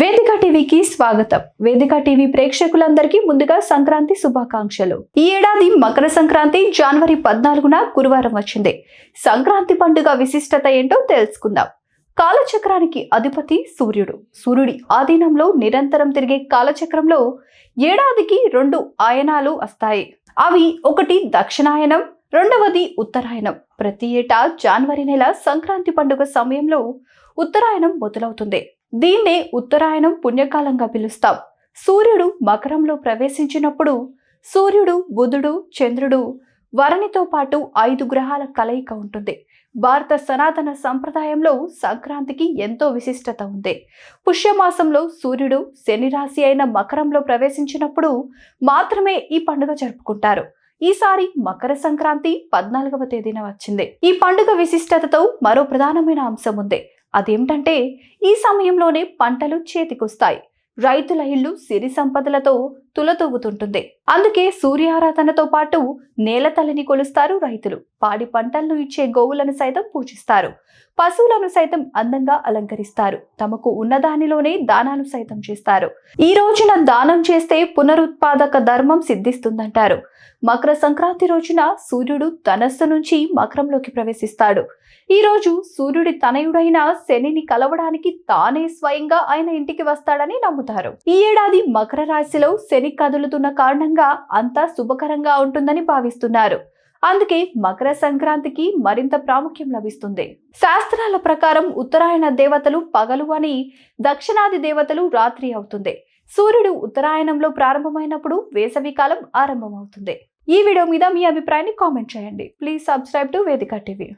వేదిక టీవీకి స్వాగతం. వేదిక టీవీ ప్రేక్షకులందరికీ ముందుగా సంక్రాంతి శుభాకాంక్షలు. ఈ ఏడాది మకర సంక్రాంతి జనవరి 14న గురువారం వచ్చింది. సంక్రాంతి పండుగ విశిష్టత ఏంటో తెలుసుకుందాం. కాలచక్రానికి అధిపతి సూర్యుడు. సూర్యుడి ఆధీనంలో నిరంతరం తిరిగే కాలచక్రంలో ఏడాదికి 2 ఆయనాలు వస్తాయి. అవి ఒకటి దక్షిణాయనం, రెండవది ఉత్తరాయణం. ప్రతి ఏటా జనవరి నెల సంక్రాంతి పండుగ సమయంలో ఉత్తరాయణం మొదలవుతుంది. దీన్నే ఉత్తరాయణం పుణ్యకాలంగా పిలుస్తాం. సూర్యుడు మకరంలో ప్రవేశించినప్పుడు సూర్యుడు, బుధుడు, చంద్రుడు, వరునితో పాటు 5 గ్రహాల కలయిక ఉంటుంది. భారత సనాతన సంప్రదాయంలో సంక్రాంతికి ఎంతో విశిష్టత ఉంది. పుష్యమాసంలో సూర్యుడు శని రాశి అయిన మకరంలో ప్రవేశించినప్పుడు మాత్రమే ఈ పండుగ జరుపుకుంటారు. ఈసారి మకర సంక్రాంతి 14వ తేదీన వచ్చింది. ఈ పండుగ విశిష్టతతో మరో ప్రధానమైన అంశం ఉంది. అదేమిటంటే ఈ సమయంలోనే పంటలు చేతికొస్తాయి. రైతుల ఇల్లు సిరి సంపదలతో తులతూగుతుంటుంది. అందుకే సూర్యారాధనతో పాటు నేల తల్లిని కొలుస్తారు రైతులు. పాడి పంటలను ఇచ్చే గోవులను సైతం పూజిస్తారు. పశువులను సైతం అందంగా అలంకరిస్తారు. తమకు ఉన్న దానిలోనే దానాలు సైతం చేస్తారు. ఈ రోజున దానం చేస్తే పునరుత్పాదక ధర్మం సిద్ధిస్తుందంటారు. మకర సంక్రాంతి రోజున సూర్యుడు ధనస్సు నుంచి మకరంలోకి ప్రవేశిస్తాడు. ఈ రోజు సూర్యుడి తనయుడైన శనిని కలవడానికి తానే స్వయంగా ఆయన ఇంటికి వస్తాడని నమ్ముతారు. ఈ ఏడాది మకర రాశిలో శని కదులుతున్న కారణంగా అంతా శుభకరంగా ఉంటుందని భావిస్తున్నారు. అందుకే మకర సంక్రాంతికి మరింత ప్రాముఖ్యం లభిస్తుంది. శాస్త్రాల ప్రకారం ఉత్తరాయణ దేవతలు పగలు అని, దక్షిణాది దేవతలు రాత్రి అవుతుంది. సూర్యుడు ఉత్తరాయణంలో ప్రారంభమైనప్పుడు వేసవి కాలం ఆరంభమవుతుంది. ఈ వీడియో మీద మీ అభిప్రాయాన్ని కామెంట్ చేయండి. ప్లీజ్ సబ్స్క్రైబ్ టు వేదిక టీవీ.